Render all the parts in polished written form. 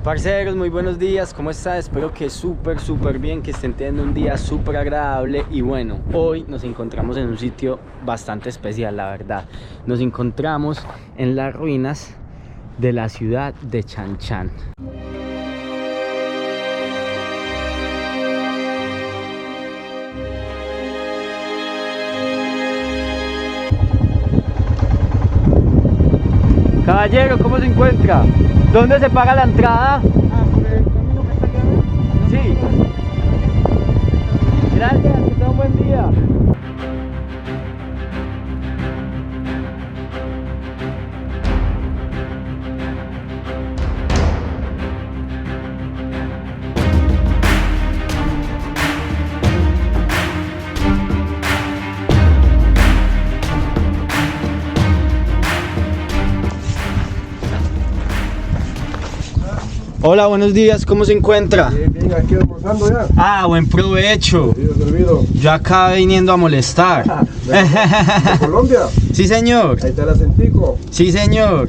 Parceros, muy buenos días, ¿cómo están? Espero que súper bien, que estén teniendo un día súper agradable. Y bueno, hoy nos encontramos en un sitio bastante especial, la verdad. Nos encontramos en las ruinas de la ciudad de Chan Chan. Caballero, ¿cómo se encuentra? ¿Dónde se paga la entrada? Por el camino que está aquí abajo. Sí. Gracias, que tenga un buen día. Hola, buenos días, ¿cómo se encuentra? Bien, aquí almorzando ya. Ah, buen provecho. Servido. Yo acá viniendo a molestar. ¿De Colombia? Sí, señor. Ahí está el acentico. Sí, señor.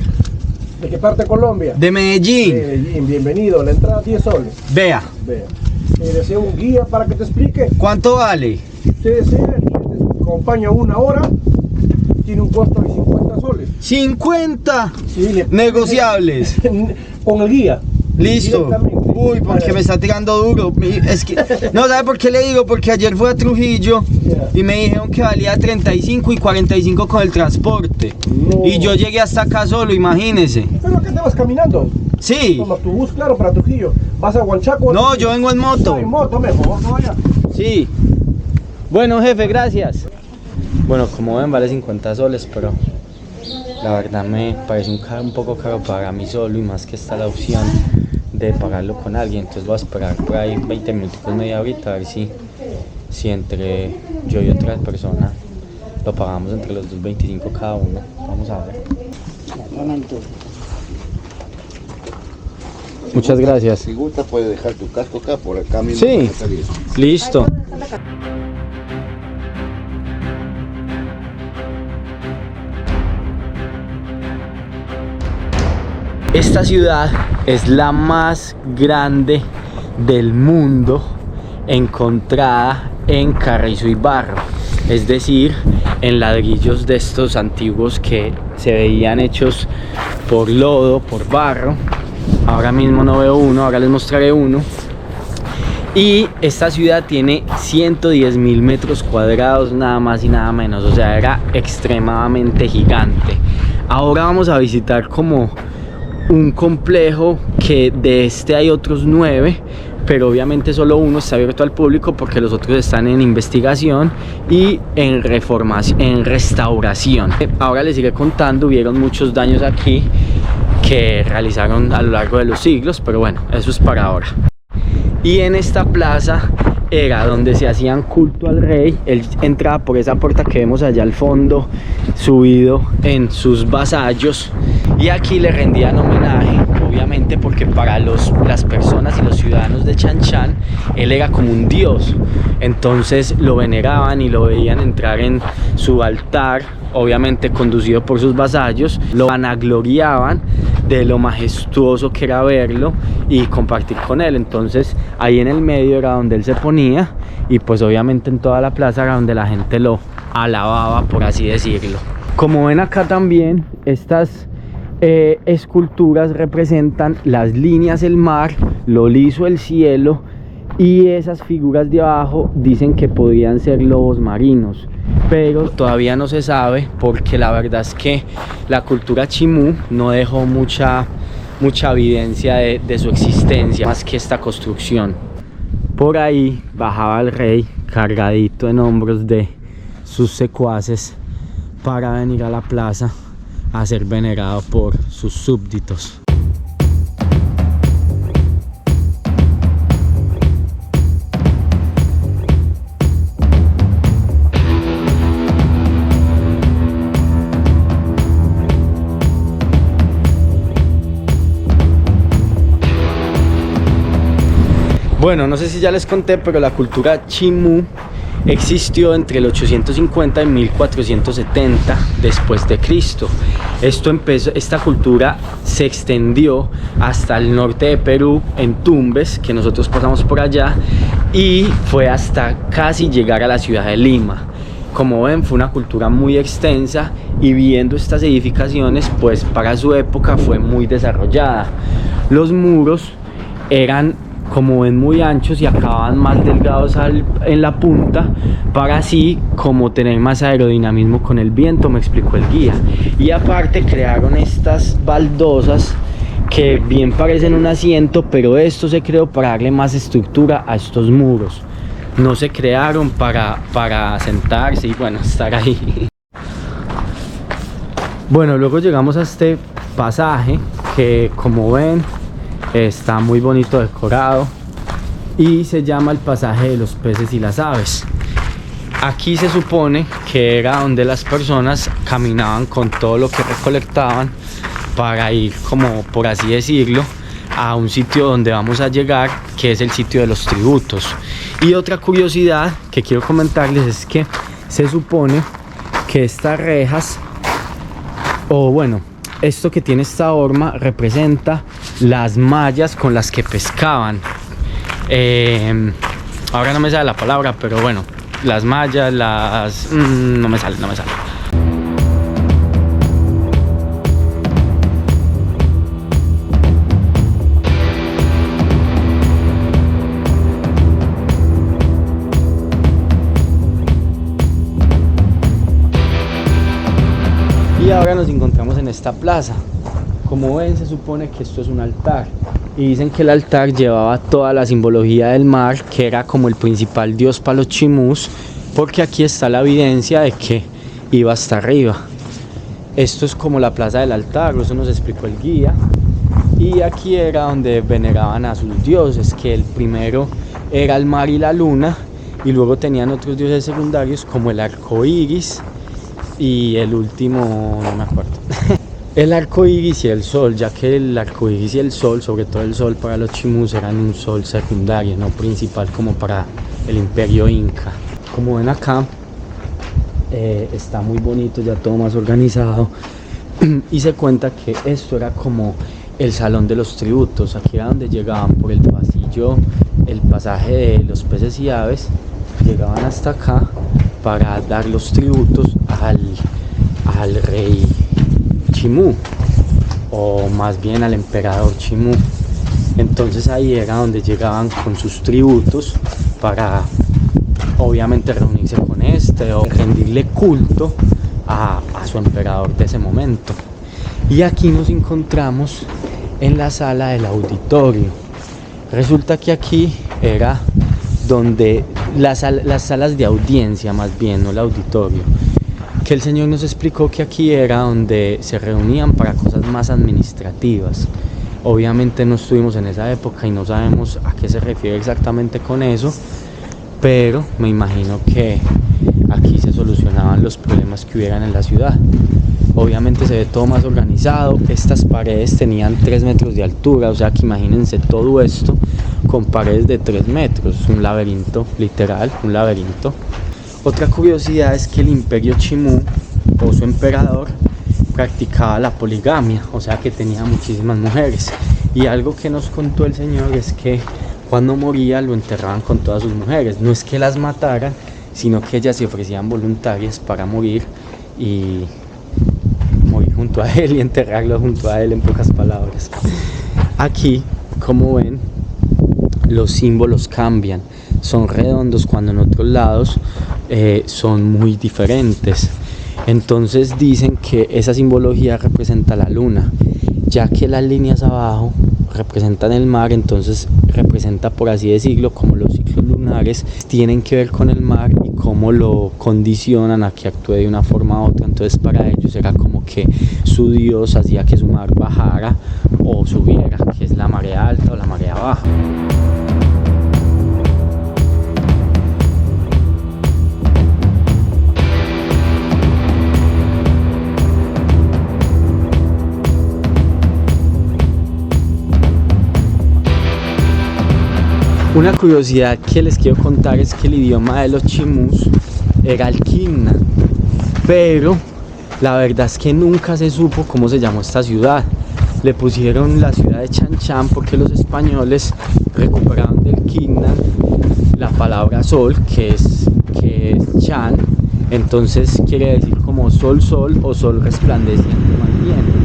¿De qué parte de Colombia? De Medellín. Medellín, bienvenido. La entrada 10 soles. Vea. Vea. Deseo un guía para que te explique. ¿Cuánto vale? Si usted desea, te acompaña una hora. Tiene un costo de 50 soles. 50 Sí, negociables. Con el guía. Listo. Directamente. Uy, porque me está tirando duro. Es que no, ¿sabe por qué le digo? Porque ayer fui a Trujillo y me dijeron que valía 35 y 45 con el transporte. No. Y yo llegué hasta acá solo, imagínese. ¿Pero que te vas caminando? Sí. Toma tu bus, claro, para Trujillo. ¿Vas a Huanchaco? No, yo vengo en moto. En moto mejor, no vaya. Sí. Bueno, jefe, gracias. Bueno, como ven, vale 50 soles, pero la verdad me parece un poco caro para mí solo, y más que está la opción de pagarlo con alguien. Entonces voy a esperar por ahí 20 minutos, media horita, a ver si entre yo y otra persona lo pagamos entre los dos, 25 cada uno. Vamos a ver. Muchas gracias. Si gusta puede dejar tu casco acá por acá mismo. Sí, listo. Esta ciudad es la más grande del mundo encontrada en carrizo y barro, es decir, en ladrillos de estos antiguos que se veían hechos por lodo, por barro. Ahora mismo no veo uno, ahora les mostraré uno. Y esta ciudad tiene 110.000 metros cuadrados, nada más y nada menos, o sea, era extremadamente gigante. Ahora vamos a visitar como un complejo que de este hay otros 9, pero obviamente solo uno está abierto al público porque los otros están en investigación y en reformación, en restauración. Ahora les iré contando, hubieron muchos daños aquí que realizaron a lo largo de los siglos, pero bueno, eso es para ahora. Y en esta plaza era donde se hacían culto al rey. Él entraba por esa puerta que vemos allá al fondo, subido en sus vasallos, y aquí le rendían homenaje, obviamente porque para las personas y los ciudadanos de Chan Chan él era como un dios. Entonces lo veneraban y lo veían entrar en su altar, obviamente conducido por sus vasallos. Lo vanagloriaban de lo majestuoso que era verlo y compartir con él. Entonces ahí en el medio era donde él se ponía, y pues obviamente en toda la plaza era donde la gente lo alababa, por así decirlo. Como ven acá también, estas esculturas representan las líneas del mar, lo liso del cielo, y esas figuras de abajo dicen que podían ser lobos marinos, pero todavía no se sabe, porque la verdad es que la cultura chimú no dejó mucha evidencia de su existencia, más que esta construcción. Por ahí bajaba el rey cargadito en hombros de sus secuaces para venir a la plaza a ser venerado por sus súbditos. Bueno, no sé si ya les conté, pero la cultura chimú existió entre el 850 y 1470 después de Cristo. Esta cultura se extendió hasta el norte de Perú, en Tumbes, que nosotros pasamos por allá, y fue hasta casi llegar a la ciudad de Lima. Como ven, fue una cultura muy extensa, y viendo estas edificaciones, pues para su época fue muy desarrollada. Los muros eran, como ven, muy anchos y acababan más delgados en la punta, para así como tener más aerodinamismo con el viento, me explicó el guía. Y aparte crearon estas baldosas que bien parecen un asiento, pero esto se creó para darle más estructura a estos muros. No se crearon para sentarse y bueno, estar ahí. Bueno, luego llegamos a este pasaje que, como ven, está muy bonito decorado y se llama el pasaje de los peces y las aves. Aquí se supone que era donde las personas caminaban con todo lo que recolectaban para ir, como por así decirlo, a un sitio donde vamos a llegar, que es el sitio de los tributos. Y otra curiosidad que quiero comentarles es que se supone que estas rejas, o bueno, esto que tiene esta horma representa las mallas con las que pescaban. Ahora no me sale la palabra, pero bueno, las mallas, no me sale. Y ahora nos encontramos en esta plaza. Como ven, se supone que esto es un altar, y dicen que el altar llevaba toda la simbología del mar, que era como el principal dios para los chimús, porque aquí está la evidencia de que iba hasta arriba. Esto es como la plaza del altar, eso nos explicó el guía. Y aquí era donde veneraban a sus dioses, que el primero era el mar y la luna, y luego tenían otros dioses secundarios como el arco iris y el último, no me acuerdo. El arco iris y el sol, ya que el arco iris y el sol, sobre todo el sol para los chimús, eran un sol secundario, no principal como para el imperio inca. Como ven acá, está muy bonito, ya todo más organizado, y se cuenta que esto era como el salón de los tributos. Aquí era donde llegaban por el pasillo, el pasaje de los peces y aves, llegaban hasta acá para dar los tributos al rey Chimú, o más bien al emperador Chimú. Entonces ahí era donde llegaban con sus tributos para obviamente reunirse con o rendirle culto a su emperador de ese momento. Y aquí nos encontramos en la sala del auditorio. Resulta que aquí era donde las salas de audiencia, más bien, no el auditorio, que el Señor nos explicó que aquí era donde se reunían para cosas más administrativas. Obviamente no estuvimos en esa época y no sabemos a qué se refiere exactamente con eso, pero me imagino que aquí se solucionaban los problemas que hubieran en la ciudad. Obviamente se ve todo más organizado. Estas paredes tenían 3 metros de altura, o sea que imagínense todo esto con paredes de 3 metros, un laberinto, literal, un laberinto. Otra curiosidad es que el imperio Chimú, o su emperador, practicaba la poligamia, o sea que tenía muchísimas mujeres. Y algo que nos contó el Señor es que cuando moría lo enterraban con todas sus mujeres. No es que las mataran, sino que ellas se ofrecían voluntarias para morir y morir junto a él y enterrarlo junto a él, en pocas palabras. Aquí, como ven, los símbolos cambian, son redondos cuando en otros lados son muy diferentes. Entonces dicen que esa simbología representa la luna, ya que las líneas abajo representan el mar, entonces representa, por así decirlo, como los ciclos lunares tienen que ver con el mar y cómo lo condicionan a que actúe de una forma u otra. Entonces para ellos era como que su dios hacía que su mar bajara o subiera, que es la marea alta o la marea baja. Una curiosidad que les quiero contar es que el idioma de los chimús era el quimna, pero la verdad es que nunca se supo cómo se llamó esta ciudad. Le pusieron la ciudad de Chan Chan porque los españoles recuperaron del quimna la palabra sol, que es Chan, entonces quiere decir como sol sol o sol resplandeciente más bien.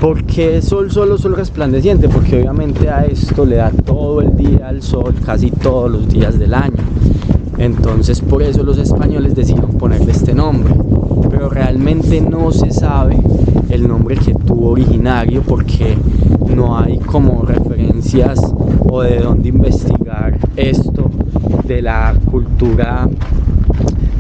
¿Por qué sol sol o sol resplandeciente? Porque obviamente a esto le da todo el día al sol casi todos los días del año, entonces por eso los españoles decidieron ponerle este nombre, pero realmente no se sabe el nombre que tuvo originario porque no hay como referencias o de dónde investigar esto de la cultura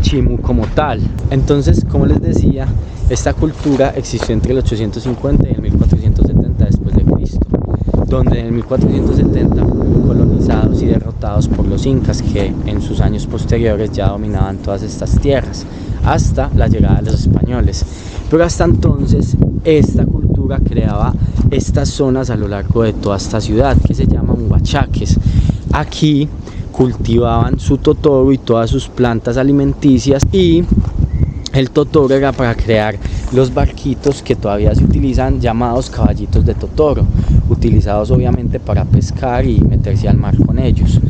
chimú como tal. Entonces, como les decía, esta cultura existió entre el 850 y el 1470 después de Cristo, donde en el 1470 fueron colonizados y derrotados por los incas, que en sus años posteriores ya dominaban todas estas tierras hasta la llegada de los españoles. Pero hasta entonces esta cultura creaba estas zonas a lo largo de toda esta ciudad que se llaman huachaques. Aquí cultivaban su totoro y todas sus plantas alimenticias, y el totoro era para crear los barquitos que todavía se utilizan, llamados caballitos de totoro, utilizados obviamente para pescar y meterse al mar con ellos.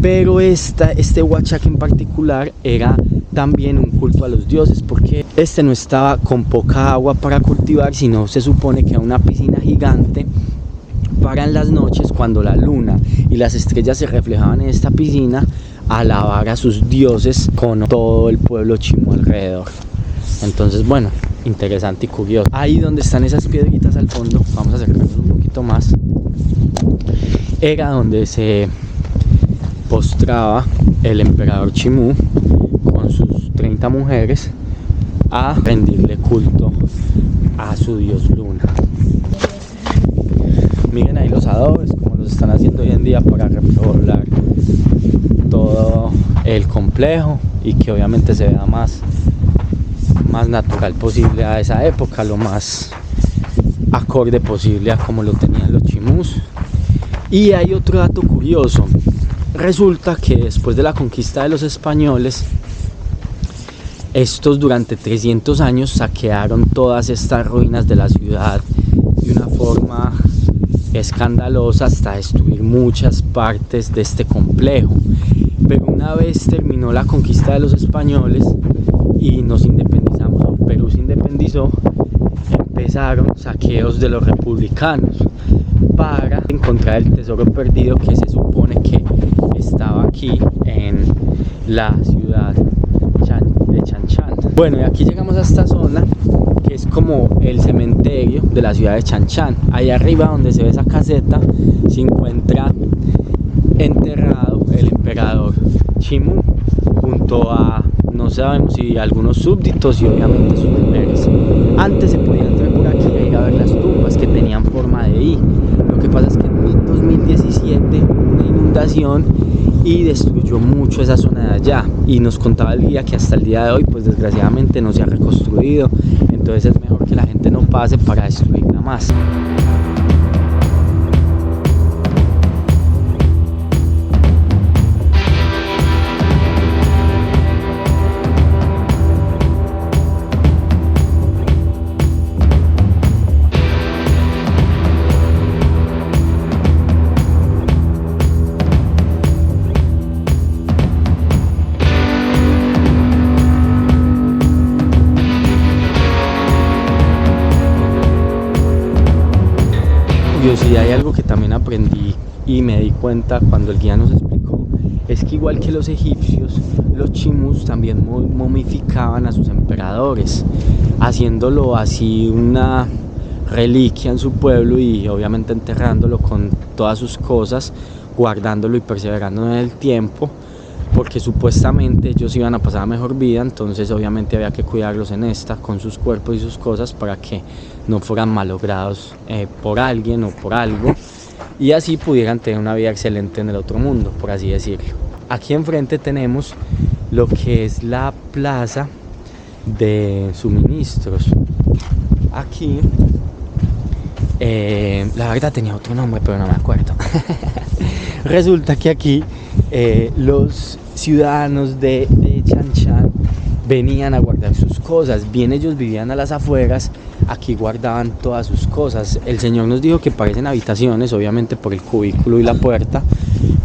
Pero este huachaque en particular era también un culto a los dioses, porque este no estaba con poca agua para cultivar, sino se supone que era una piscina gigante para en las noches, cuando la luna y las estrellas se reflejaban en esta piscina, alabar a sus dioses con todo el pueblo chimú alrededor. Entonces, bueno, interesante y curioso. Ahí donde están esas piedritas al fondo, vamos a acercarnos un poquito más, era donde se postraba el emperador chimú con sus 30 mujeres a rendirle culto a su dios luna. Miren ahí los adobes, como los están haciendo hoy en día para repoblar todo el complejo y que obviamente se vea más natural posible a esa época, lo más acorde posible a como lo tenían los chimús. Y hay otro dato curioso. Resulta que después de la conquista de los españoles, estos durante 300 años saquearon todas estas ruinas de la ciudad de una forma escandalosa, hasta destruir muchas partes de este complejo. Pero una vez terminó la conquista de los españoles y nos independizamos, o Perú se independizó, empezaron saqueos de los republicanos para encontrar el tesoro perdido que se supone que estaba aquí en la ciudad de Chan Chan. Bueno, y aquí llegamos a esta zona que es como el cementerio de la ciudad de Chan Chan. Ahí arriba, donde se ve esa caseta, se encuentra enterrado el emperador Chimú junto a, no sabemos si algunos súbditos y obviamente sus mujeres. Antes se podía entrar por aquí e ir a ver las tumbas que tenían forma de I. Lo que pasa es que en 2017 hubo una inundación y destruyó mucho esa zona de allá, y nos contaba el guía que hasta el día de hoy pues desgraciadamente no se ha reconstruido, entonces es mejor que la gente no pase para destruirla más. Y hay algo que también aprendí y me di cuenta cuando el guía nos explicó, es que igual que los egipcios, los chimús también momificaban a sus emperadores, haciéndolo así una reliquia en su pueblo y obviamente enterrándolo con todas sus cosas, guardándolo y perseverando en el tiempo, porque supuestamente ellos iban a pasar a mejor vida, entonces obviamente había que cuidarlos en esta, con sus cuerpos y sus cosas, para que no fueran malogrados por alguien o por algo, y así pudieran tener una vida excelente en el otro mundo, por así decirlo. Aquí enfrente tenemos lo que es la plaza de suministros. Aquí, la verdad tenía otro nombre, pero no me acuerdo. Resulta que aquí los ciudadanos de Chan Chan venían a guardar sus cosas. Bien, ellos vivían a las afueras, aquí guardaban todas sus cosas. El señor nos dijo que parecen habitaciones, obviamente por el cubículo y la puerta,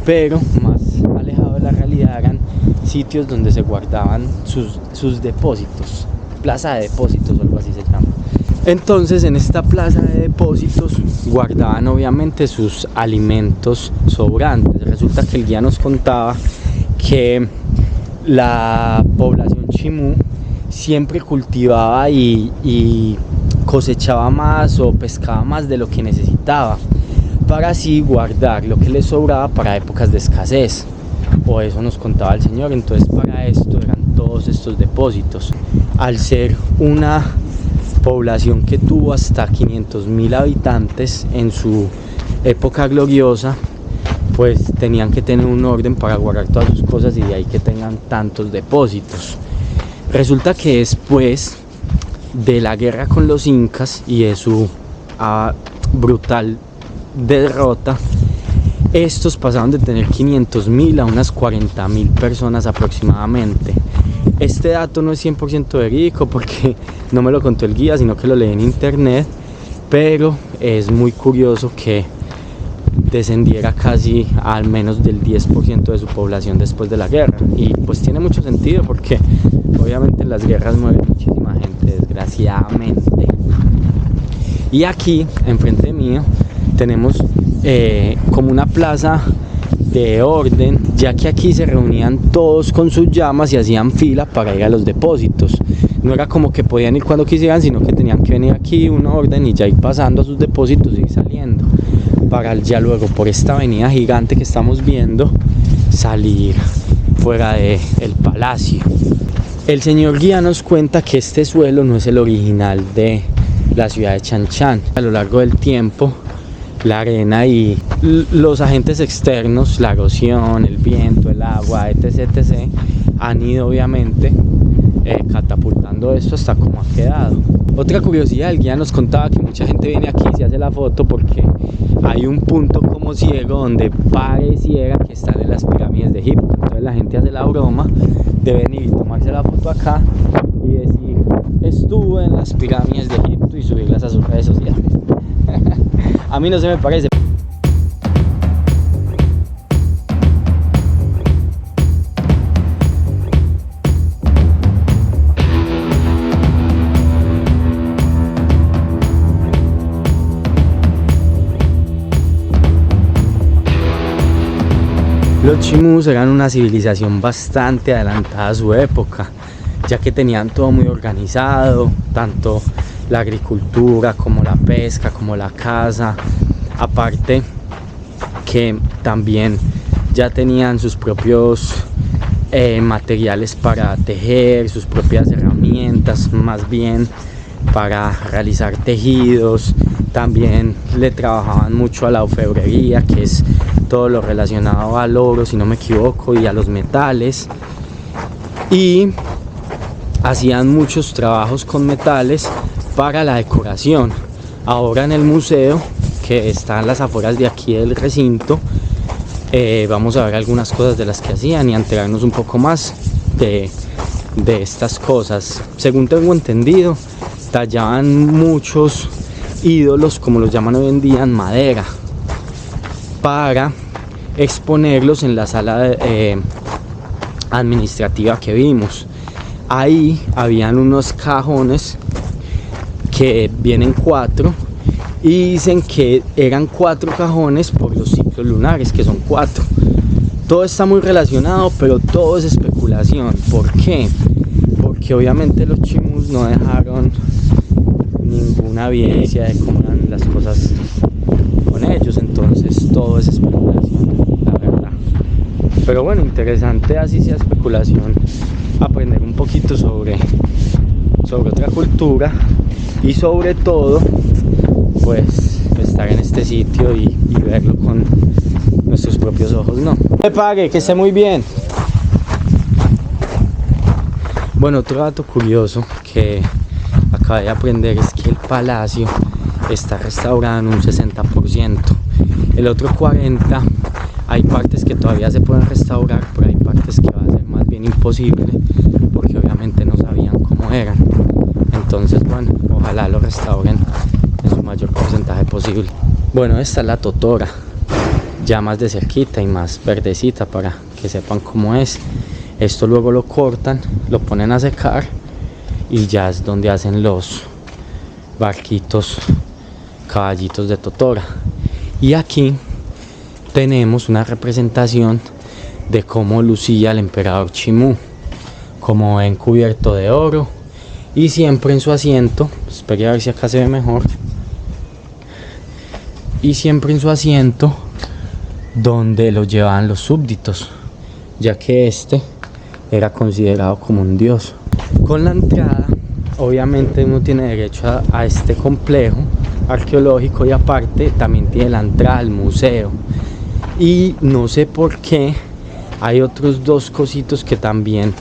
pero más alejado de la realidad eran sitios donde se guardaban sus depósitos, plaza de depósitos o algo así se llama. Entonces en esta plaza de depósitos guardaban obviamente sus alimentos sobrantes. Resulta que el guía nos contaba que la población chimú siempre cultivaba y cosechaba más o pescaba más de lo que necesitaba, para así guardar lo que les sobraba para épocas de escasez, o eso nos contaba el señor. Entonces para esto eran todos estos depósitos. Al ser una población que tuvo hasta 500.000 habitantes en su época gloriosa, pues tenían que tener un orden para guardar todas sus cosas, y de ahí que tengan tantos depósitos. Resulta que después de la guerra con los incas y de su brutal derrota, estos pasaron de tener 500.000 a unas 40.000 personas aproximadamente. Este dato no es 100% verídico porque no me lo contó el guía, sino que lo leí en internet, pero es muy curioso que descendiera casi al menos del 10% de su población después de la guerra. Y pues tiene mucho sentido porque obviamente en las guerras muere muchísima gente, desgraciadamente. Y aquí, enfrente mío, tenemos como una plaza de orden, ya que aquí se reunían todos con sus llamas y hacían fila para ir a los depósitos. No era como que podían ir cuando quisieran, sino que tenían que venir aquí un orden y ya ir pasando a sus depósitos y ir saliendo, para ya luego por esta avenida gigante que estamos viendo salir fuera del palacio. El señor guía nos cuenta que este suelo no es el original de la ciudad de Chan Chan. A lo largo del tiempo, la arena y los agentes externos, la erosión, el viento, el agua, etc., han ido obviamente catapultando esto hasta como ha quedado. Otra curiosidad, el guía nos contaba que mucha gente viene aquí y se hace la foto porque hay un punto como ciego donde pareciera que están en las pirámides de Egipto. Entonces la gente hace la broma de venir y tomarse la foto acá y decir: estuve en las pirámides de Egipto, y subirlas a sus redes sociales. A mí no se me parece. Los chimús eran una civilización bastante adelantada a su época, ya que tenían todo muy organizado, tanto la agricultura como la pesca, como la caza. Aparte que también ya tenían sus propios materiales para tejer, sus propias herramientas, más bien para realizar tejidos. También le trabajaban mucho a la orfebrería, que es todo lo relacionado al oro, si no me equivoco, y a los metales, y hacían muchos trabajos con metales para la decoración. Ahora en el museo, que está en las afueras de aquí del recinto, vamos a ver algunas cosas de las que hacían y a enterarnos un poco más de estas cosas. Según tengo entendido, tallaban muchos ídolos, como los llaman hoy en día, en madera, para exponerlos en la sala administrativa que vimos. Ahí habían unos cajones que vienen 4, y dicen que eran 4 cajones por los ciclos lunares, que son 4. Todo está muy relacionado, pero todo es especulación. ¿Por qué? Porque obviamente los chimús no dejaron ninguna evidencia de cómo eran las cosas con ellos, entonces todo es especulación, la verdad. Pero bueno, interesante, así sea especulación, aprender un poquito sobre otra cultura, y sobre todo pues estar en este sitio y verlo con nuestros propios ojos, ¿no? ¡Me pague! ¡Que esté muy bien! Bueno, otro dato curioso que acabé de aprender es que el palacio está restaurado en un 60%, el otro 40% Hay partes que todavía se pueden restaurar, pero hay partes que va a ser más bien imposible, porque obviamente no sabían cómo eran. Entonces, bueno, ojalá lo restauren en su mayor porcentaje posible. Bueno, esta es la totora, ya más de cerquita y más verdecita para que sepan cómo es. Esto luego lo cortan, lo ponen a secar y ya es donde hacen los barquitos, caballitos de totora. Y aquí tenemos una representación de cómo lucía el emperador Chimú, como ven, cubierto de oro y siempre en su asiento. Espero a ver si acá se ve mejor. Y siempre en su asiento donde lo llevaban los súbditos, ya que este era considerado como un dios. Con la entrada, obviamente uno tiene derecho a este complejo arqueológico y aparte también tiene la entrada al museo. Y no sé por qué hay otros dos cositos que también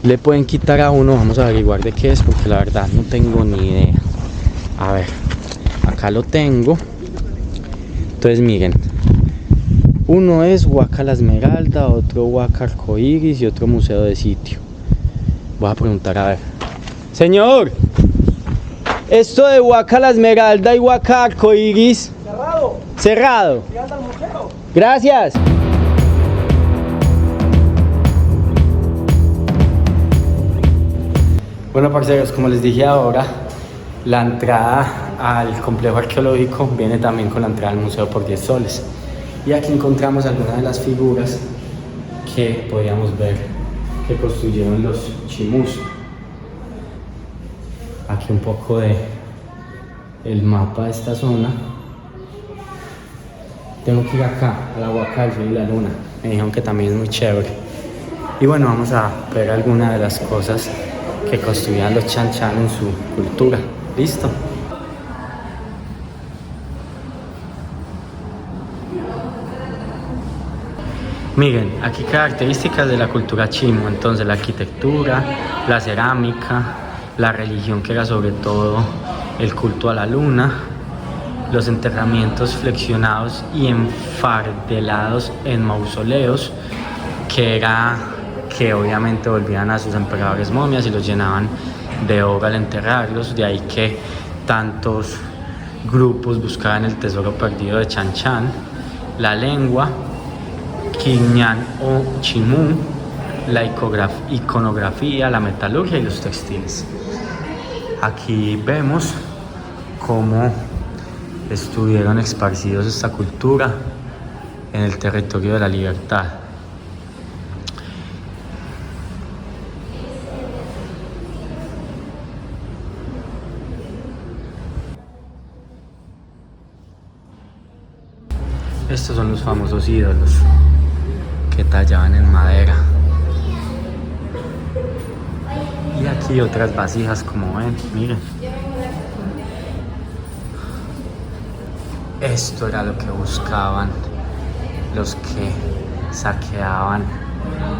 le pueden quitar a uno. Vamos a averiguar de qué es, porque la verdad no tengo ni idea. A ver, acá lo tengo. Entonces miren, uno es Huaca La Esmeralda, otro Huaca Arcoíris y otro museo de sitio. Voy a preguntar, a ver. Señor, esto de Huaca La Esmeralda y Huaca Arcoíris. Cerrado. Cerrado. ¿Y anda al museo? Gracias. Bueno, parceros, como les dije ahora, la entrada al complejo arqueológico viene también con la entrada al museo por 10 soles. Y aquí encontramos algunas de las figuras que podíamos ver que construyeron los chimús. Aquí un poco de el mapa de esta zona. Tengo que ir acá, a la Huaca del Sol y la Luna. Me dijeron que también es muy chévere. Y bueno, vamos a ver algunas de las cosas que construían los Chan Chan en su cultura. ¿Listo? Miren, aquí características de la cultura Chimu. Entonces la arquitectura, la cerámica, la religión, que era sobre todo el culto a la luna, los enterramientos flexionados y enfardelados en mausoleos, que obviamente volvían a sus emperadores momias y los llenaban de oro al enterrarlos. De ahí que tantos grupos buscaban el tesoro perdido de Chan Chan. La lengua, Quiñán o Chimú, la iconografía, la metalurgia y los textiles. Aquí vemos cómo estuvieron esparcidos esta cultura en el territorio de la libertad. Estos son los famosos ídolos que tallaban en madera. Y aquí otras vasijas, como ven, miren. Esto era lo que buscaban los que saqueaban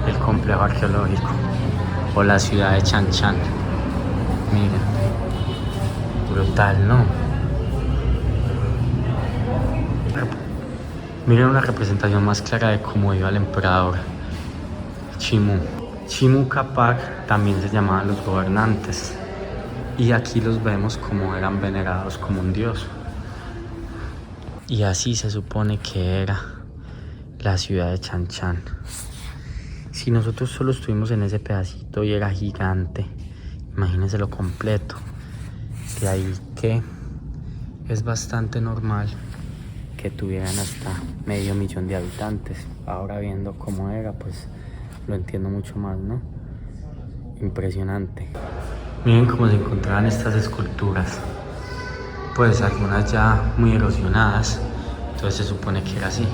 el complejo arqueológico o la ciudad de Chan Chan. Miren, brutal, ¿no? Miren una representación más clara de cómo iba el emperador Chimú. Chimú Capac también se llamaban los gobernantes. Y aquí los vemos como eran venerados como un dios. Y así se supone que era la ciudad de Chan Chan. Si nosotros solo estuvimos en ese pedacito y era gigante, imagínense lo completo. De ahí que es bastante normal que tuvieran hasta 500,000 de habitantes. Ahora viendo cómo era, pues lo entiendo mucho más, ¿no? Impresionante. Miren cómo se encontraban estas esculturas. Pues algunas ya muy erosionadas. Entonces se supone que era así.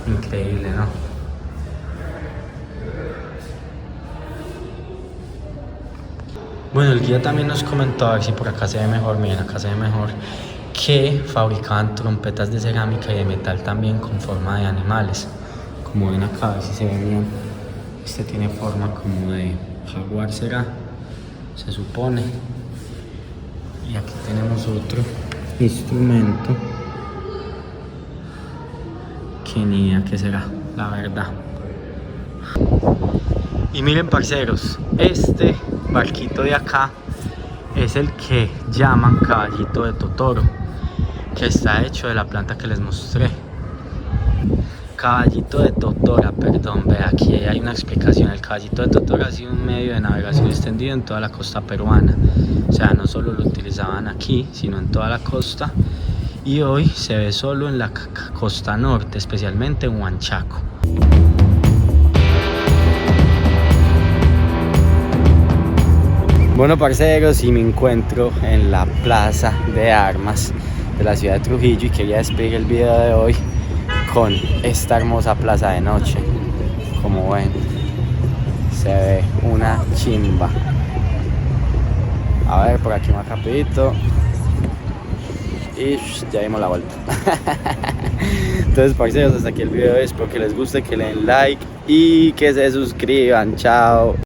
Increíble, ¿no? Bueno, el guía también nos comentó, a ver si por acá se ve mejor. Miren, acá se ve mejor, que fabricaban trompetas de cerámica y de metal también con forma de animales. Como ven acá, a ver si se ve bien. Este tiene forma como de jaguar, será, se supone. Y aquí tenemos otro instrumento que ni idea qué será, la verdad. Y miren, parceros, este barquito de acá es el que llaman caballito de Totoro, que está hecho de la planta que les mostré. Caballito de Totora, perdón, ve, aquí hay una explicación. El caballito de Totora ha sido un medio de navegación extendido en toda la costa peruana. O sea, no solo lo utilizaban aquí, sino en toda la costa. Y hoy se ve solo en la costa norte, especialmente en Huanchaco. Bueno, parceros, y me encuentro en la plaza de armas de la ciudad de Trujillo y quería despedir el video de hoy con esta hermosa plaza de noche. Como ven, se ve una chimba. A ver, por aquí más rapidito y ya dimos la vuelta. Entonces, parceros, hasta aquí el video. Espero que les guste, que le den like y que se suscriban. Chao.